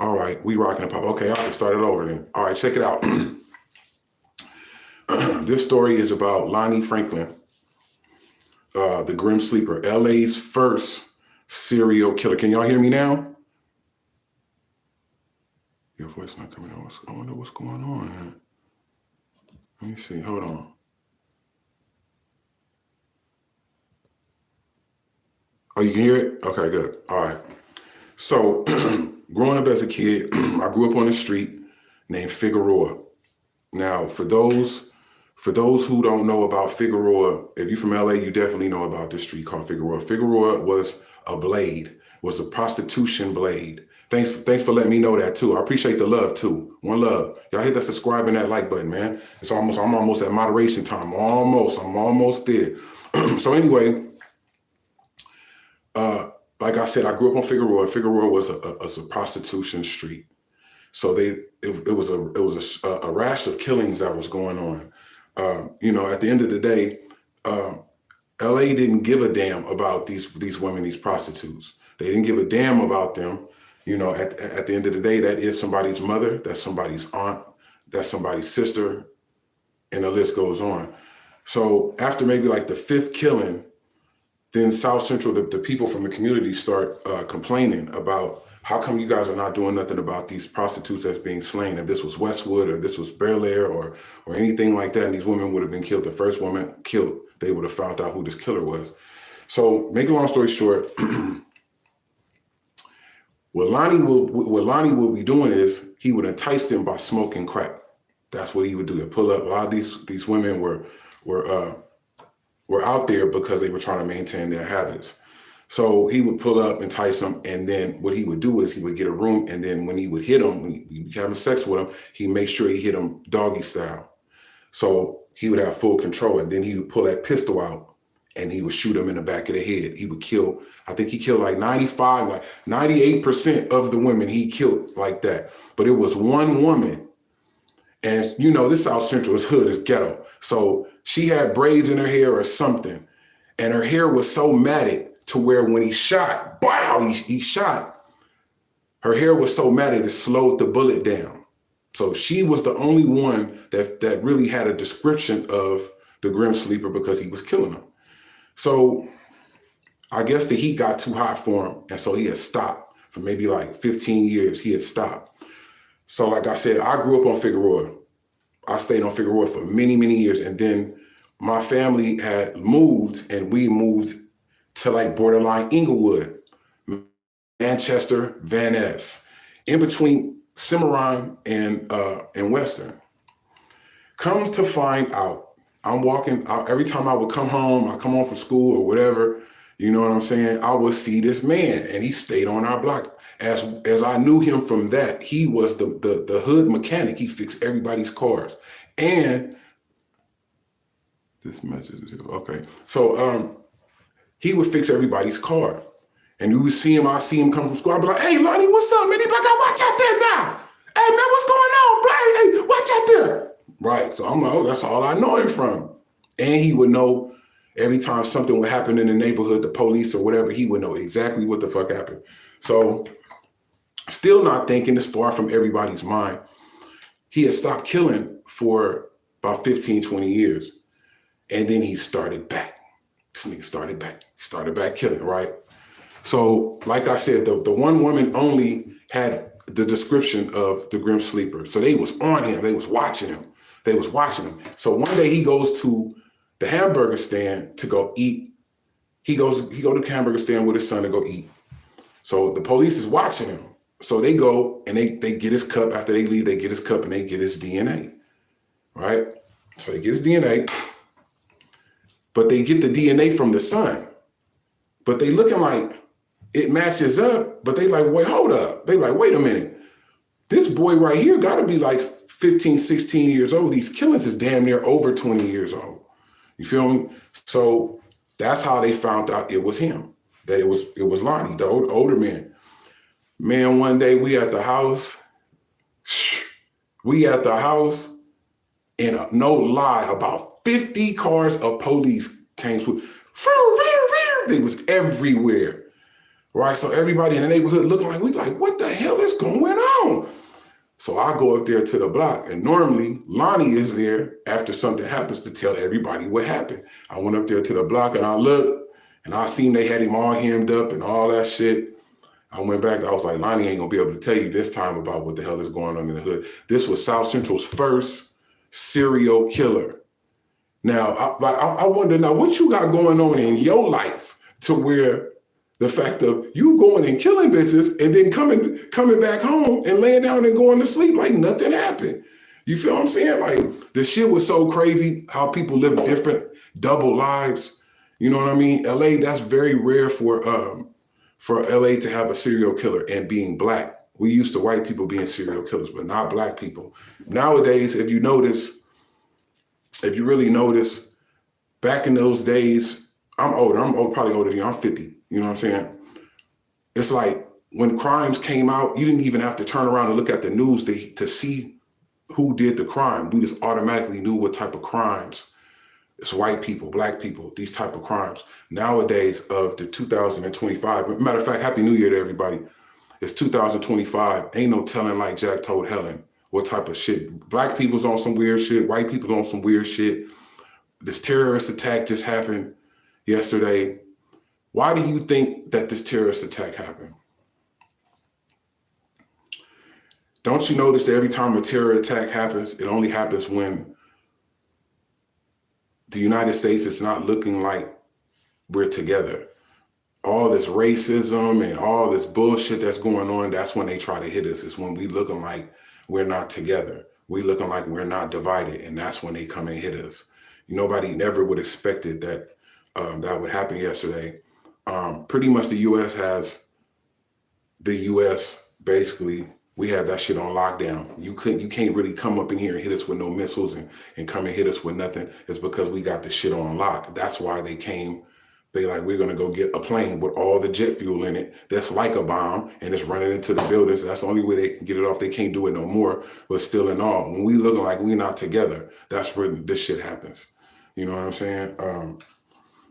All right, we rocking and pop. Okay, I can start it over then. All right, check it out. This story is about Lonnie Franklin, the Grim Sleeper, LA's first serial killer. Can y'all hear me now? Your voice not coming on. I wonder what's going on, man. Let me see. Hold on. Oh, you can hear it? Okay, good. All right. So, growing up as a kid, I grew up on a street named Figueroa. Now, for those who don't know about Figueroa, if you're from LA, you definitely know about this street called Figueroa. Figueroa was a prostitution blade. Thanks for letting me know that too. I appreciate the love too. One love. Y'all hit that subscribe and that like button, man. I'm almost at moderation time. I'm almost there. So anyway, like I said, I grew up on Figueroa. Figueroa was a prostitution street. So it was a rash of killings that was going on. At the end of the day, LA didn't give a damn about these women, these prostitutes. They didn't give a damn about them. At the end of the day, that is somebody's mother, that's somebody's aunt, that's somebody's sister, and the list goes on. So after maybe like the fifth killing, then South Central, the people from the community start complaining about how come you guys are not doing nothing about these prostitutes that's being slain? If this was Westwood or this was Bel Air or anything like that, and these women would have been killed, the first woman killed, they would have found out who this killer was. So make a long story short, what Lonnie will be doing is he would entice them by smoking crack. That's what he would do. He'd pull up. A lot of these women were out there because they were trying to maintain their habits. So he would pull up, entice them, and then what he would do is he would get a room, and then when he would hit them, when he was having sex with them, he made sure he hit them doggy style. So he would have full control, and then he would pull that pistol out, and he would shoot them in the back of the head. He would kill, I think he killed like 98% of the women he killed like that. But it was one woman, and this South Central is hood, is ghetto. So she had braids in her hair or something, and her hair was so matted to where when he shot, wow, he shot, her hair was so matted it slowed the bullet down. So she was the only one that really had a description of the Grim Sleeper because he was killing them. So I guess the heat got too hot for him, and so he had stopped for maybe like 15 years. He had stopped. So like I said, I grew up on Figueroa. I stayed on Figueroa for many, many years, and then my family had moved, and we moved to like borderline Inglewood, Manchester, Van Ness, in between Cimarron and Western. Comes to find out, I'm walking out every time I would come home. I come home from school or whatever. You know what I'm saying? I would see this man, and he stayed on our block. As I knew him from that, he was the hood mechanic. He fixed everybody's cars, and this message is okay. So he would fix everybody's car. And we would see him, I see him come from school. I'd be like, hey, Lonnie, what's up, man? He'd be like, oh, watch out there now. Hey, man, what's going on, bro? Hey, watch out there. Right, so I'm like, oh, that's all I know him from. And he would know every time something would happen in the neighborhood, the police or whatever, he would know exactly what the fuck happened. So still not thinking, it's far from everybody's mind. He had stopped killing for about 15, 20 years. And then he started back. This nigga started back killing, right? So, like I said, the one woman only had the description of the Grim Sleeper. So they was on him, they was watching him. So one day he goes to the hamburger stand to go eat. He go to the hamburger stand with his son to go eat. So the police is watching him. So they go and they get his cup. After they leave, they get his cup and they get his DNA, right? So they get his DNA. But they get the DNA from the son. But they looking like it matches up, but they like, wait, hold up. They like, wait a minute. This boy right here got to be like 15, 16 years old. These killings is damn near over 20 years old. You feel me? So that's how they found out it was him, that it was Lonnie, the older man. Man, one day we at the house, and no lie, about 50 cars of police came through. They was everywhere. right? So everybody in the neighborhood looking like, we like, what the hell is going on? So I go up there to the block, and normally Lonnie is there after something happens to tell everybody what happened. I went up there to the block and I looked, and I seen they had him all hemmed up and all that shit. I went back, I was like, Lonnie ain't gonna be able to tell you this time about what the hell is going on in the hood. This was South Central's first serial killer. Now, I wonder now what you got going on in your life to where the fact of you going and killing bitches and then coming back home and laying down and going to sleep like nothing happened. You feel what I'm saying? Like the shit was so crazy how people live different double lives. You know what I mean? LA, that's very rare for LA to have a serial killer and being black. We used to white people being serial killers, but not black people. Nowadays, if you really notice, back in those days, I'm older. Probably older than you. I'm 50. You know what I'm saying? It's like when crimes came out, you didn't even have to turn around and look at the news to see who did the crime. We just automatically knew what type of crimes. It's white people, black people, these type of crimes. Nowadays of the 2025, matter of fact, Happy New Year to everybody. It's 2025. Ain't no telling, like Jack told Helen, what type of shit. Black people's on some weird shit. White people's on some weird shit. This terrorist attack just happened yesterday. Why do you think that this terrorist attack happened? Don't you notice that every time a terror attack happens, it only happens when the United States is not looking like we're together? All this racism and all this bullshit that's going on, that's when they try to hit us. It's when we looking like we're not together. We looking like we're not divided, and that's when they come and hit us. Nobody never would have expected that that would happen yesterday. Pretty much the U.S. basically, we have that shit on lockdown. You can't really come up in here and hit us with no missiles and come and hit us with nothing. It's because we got the shit on lock. That's why they came. They like, we're gonna go get a plane with all the jet fuel in it that's like a bomb and it's running into the buildings. That's the only way they can get it off. They can't do it no more. But still in all, when we looking like we not together, that's where this shit happens. You know what I'm saying?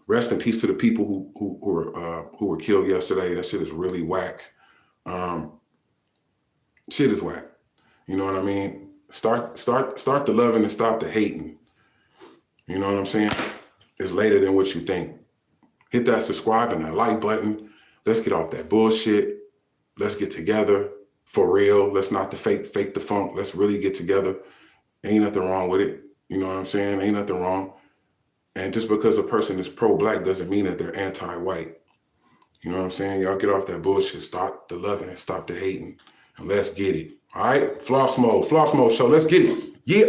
Rest in peace to the people who were killed yesterday. That shit is really whack. Shit is whack. You know what I mean? Start the loving and stop the hating. You know what I'm saying? It's later than what you think. Hit that subscribe and that like button. Let's get off that bullshit. Let's get together for real. Let's not fake the funk. Let's really get together. Ain't nothing wrong with it. You know what I'm saying? Ain't nothing wrong. And just because a person is pro-black doesn't mean that they're anti-white. You know what I'm saying? Y'all get off that bullshit. Start the loving and stop the hating. And let's get it. All right? Floss mode show. Let's get it. Yeah.